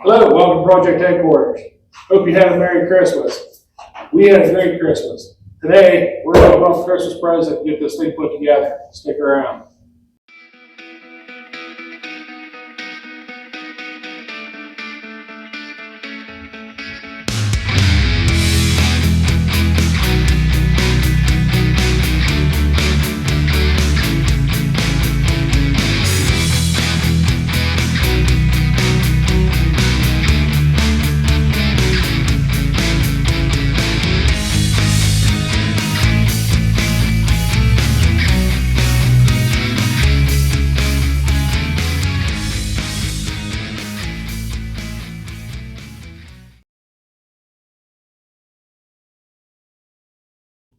Hello, welcome to Project Headquarters. Hope you had a Merry Christmas. We had a great Christmas. Today, we're going to open up a Christmas present and get this thing put together. Stick around.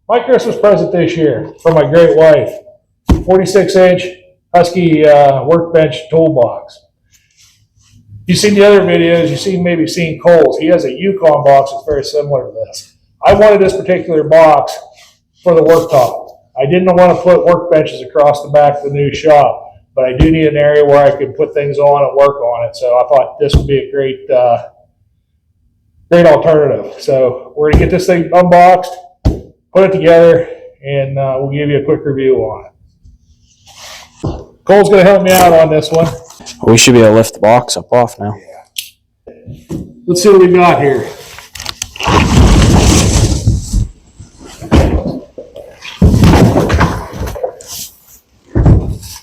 My Christmas present this year from my great wife, 46-inch Husky workbench toolbox. You've seen the other videos, maybe seen Cole's. He has a Yukon box that's very similar to this. I wanted this particular box for the worktop. I didn't want to put workbenches across the back of the new shop, but I do need an area where I could put things on and work on it. So I thought this would be a great alternative. So we're gonna get this thing unboxed, put it together, and we'll give you a quick review on it. Cole's going to help me out on this one. We should be able to lift the box up off now. Yeah. Let's see what we got here.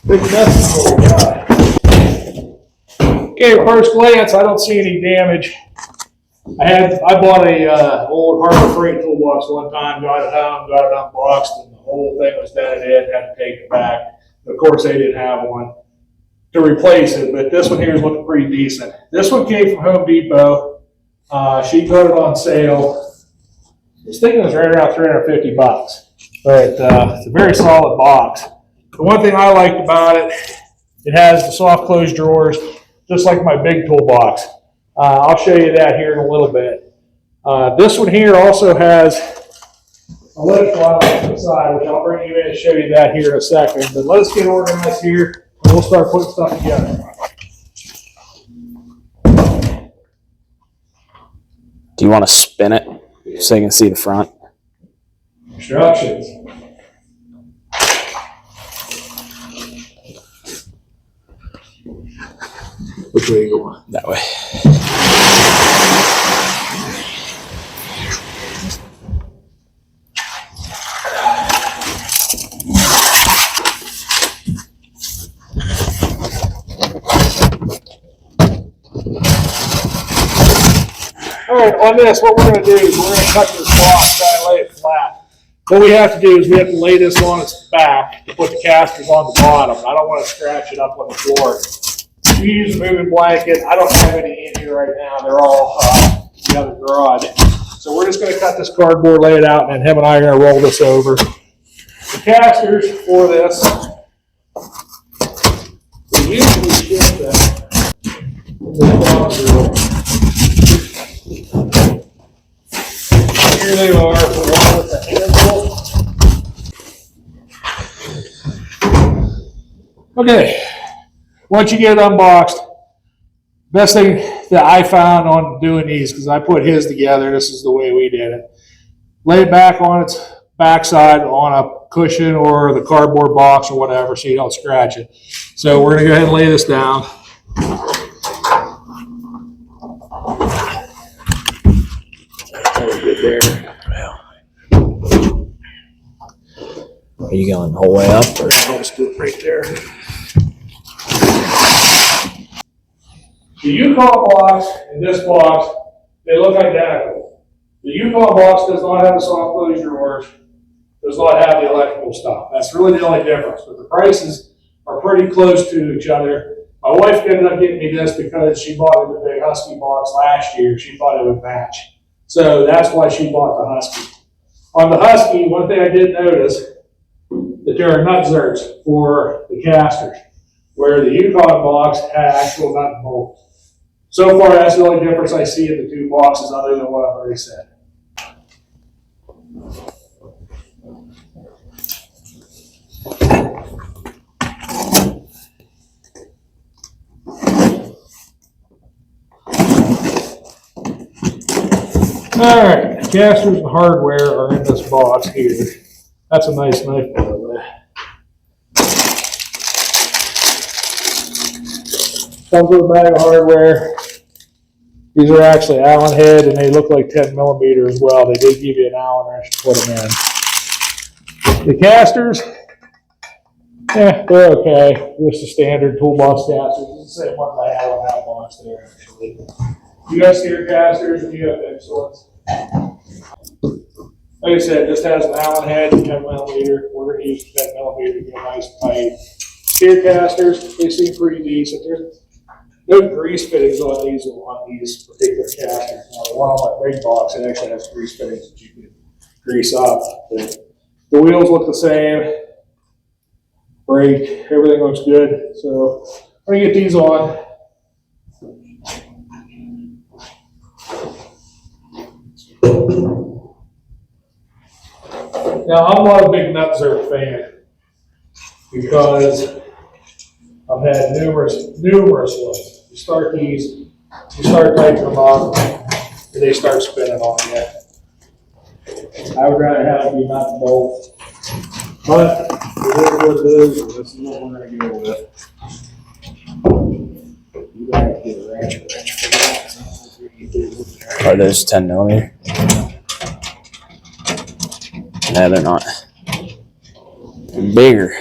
Big mess is what we got. Okay, at first glance, I don't see any damage. I bought a old Harbor Freight toolbox one time, got it home, got it unboxed, and the whole thing was dead end, had to take it back. Of course, they didn't have one to replace it, but this one here is looking pretty decent. This one came from Home Depot. She got it on sale. This thing was right around 350 bucks, but it's a very solid box. The one thing I liked about it, it has the soft close drawers, just like my big toolbox. I'll show you that here in a little bit. This one here also has a lift on the side, which I'll bring you in and show you that here in a second. But let's get organized here, and we'll start putting stuff together. Do you want to spin it so you can see the front? Instructions. Which way are you going? That way. All right, on this, what we're going to do is we're going to cut this block, try and lay it flat. What we have to do is we have to lay this on its back to put the casters on the bottom. I don't want to scratch it up on the floor. You use a moving blanket. I don't have any in here right now. They're all in the other garage. So we're just going to cut this cardboard, lay it out, and then him and I are going to roll this over. The casters for this, we usually ship them in this box room. Here they are, the one with the handle. Okay. Once you get it unboxed, best thing that I found on doing these, because I put his together, this is the way we did it. Lay it back on its backside on a cushion or the cardboard box or whatever so you don't scratch it. So we're going to go ahead and lay this down. Good there. Are you going the whole way up? Or? I'll just do it right there. The Yukon box and this box, they look identical. The Yukon box does not have the soft close drawers, does not have the electrical stuff. That's really the only difference, but the prices are pretty close to each other. My wife ended up getting me this because she bought me the big Husky box last year. She thought it would match. So that's why she bought the Husky. On the Husky, one thing I did notice, that there are nut zerks for the casters, where the Yukon box had actual nut and bolt. So far, that's the only difference I see in the two boxes other than what I've already said. Alright, casters and hardware are in this box here. That's a nice knife, by the way. Comes with a bag of hardware. These are actually Allen head and they look like 10mm as well. They did give you an Allen wrench to put them in. The casters, they're okay. Just the standard toolbox casters. It's the same one I have on that box there, actually. You got steer casters and you have excellence. Like I said, this has an Allen head, 10mm. We're going to use 10mm to get a nice tight. Steer casters, they seem pretty decent. There's no grease fittings on these particular casters. Now, the one on my big box, it actually has grease fittings that you can grease up. The wheels look the same. Brake, everything looks good. So I'm going to get these on. Now, I'm not a big nut zerk fan because I've had numerous ones. You start these, you start tightening them up, and they start spinning on you. I would rather have it be nut and bolt. But it is what it is, and this is what we're going to go with. You gotta have to get a ratchet for that. Are those 10mm? No, they're not. They're bigger.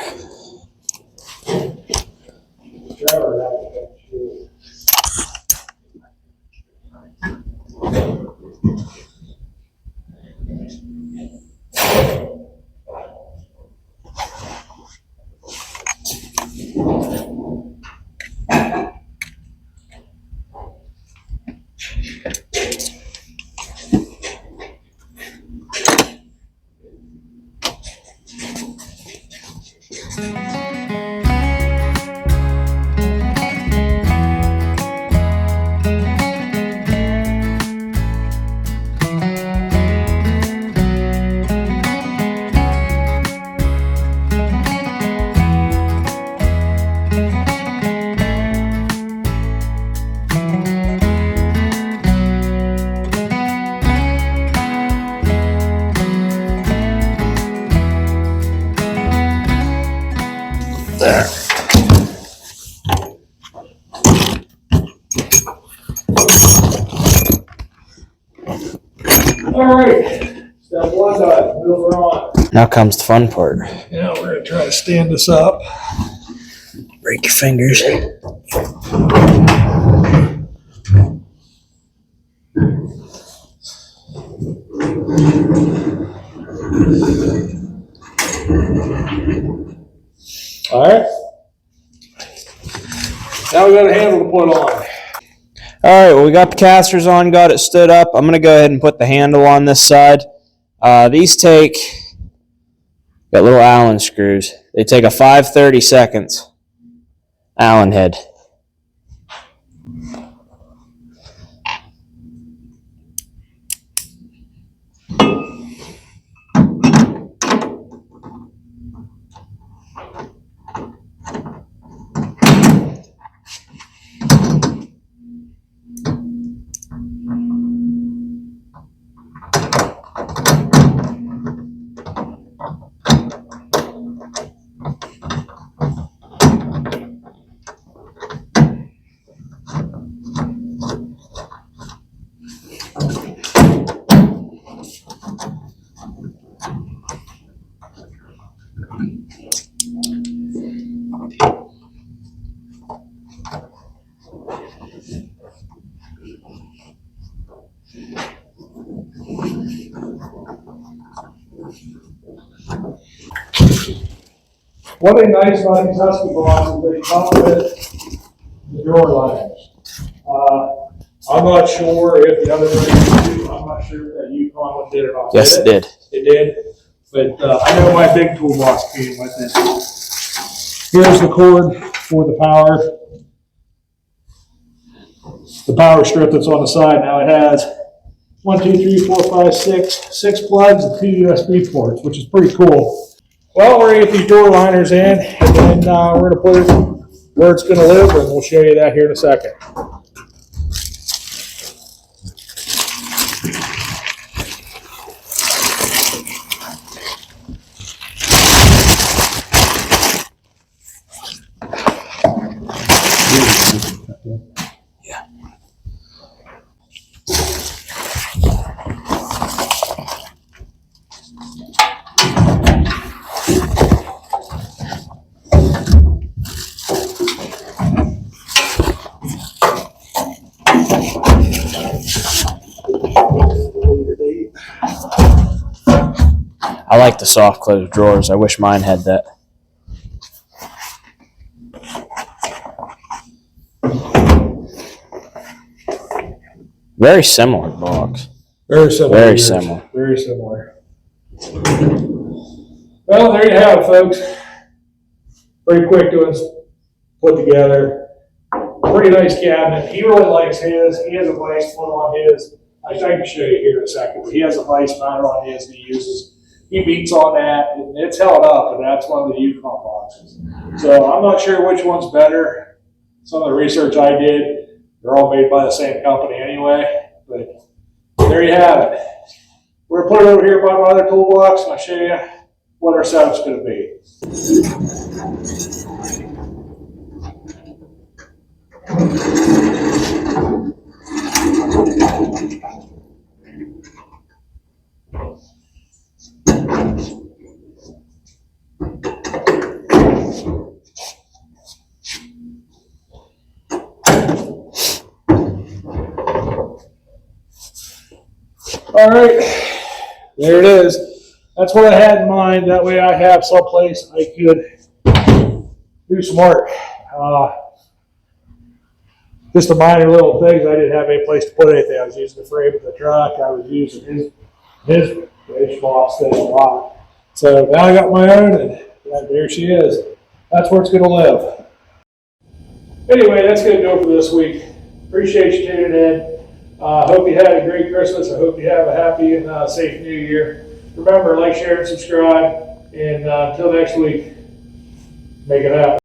There. All right, step one done. Wheels are on. Now comes the fun part. Now we're going to try to stand this up. Break your fingers. All right. Now we got a handle to put on. All right, well, we got the casters on, got it stood up. I'm going to go ahead and put the handle on this side. These take, got little Allen screws. They take a 5/32 Allen head. One thing nice about these Husky boxes, they come with the door liners. I'm not sure if the other ones do. I'm not sure if that Yukon one did or not. Yes, it did. It did. But I know my big toolbox came with it. Here's the cord for the power strip that's on the side. Now it has 6 plugs and 2 USB ports, which is pretty cool. Well, we're going to get these door liners in, and then we're going to put it where it's going to live, and we'll show you that here in a second. I like the soft close drawers. I wish mine had that. Very similar box. Very similar. Very similar. Very similar. Well, there you have it, folks. Pretty quick to put together. Pretty nice cabinet. He really likes his. He has a vice put on his. I can show you here in a second, but he has a vice mounter on his that he uses. He beats on that, and it's held up, and that's one of the Yukon boxes. So I'm not sure which one's better. Some of the research I did, they're all made by the same company anyway, but there you have it. We're going to put it over here by my other toolbox, and I'll show you what our setup's going to be. All right, there it is. That's what I had in mind. That way I have someplace I could do some work. Just the minor little things. I didn't have any place to put anything. I was using the frame of the truck. I was using his box thing a lot. So now I got my own, and there she is. That's where it's going to live. Anyway, that's going to go for this week. Appreciate you tuning in. Hope you had a great Christmas. I hope you have a happy and safe New Year. Remember, like, share, and subscribe. And until next week, make it happen.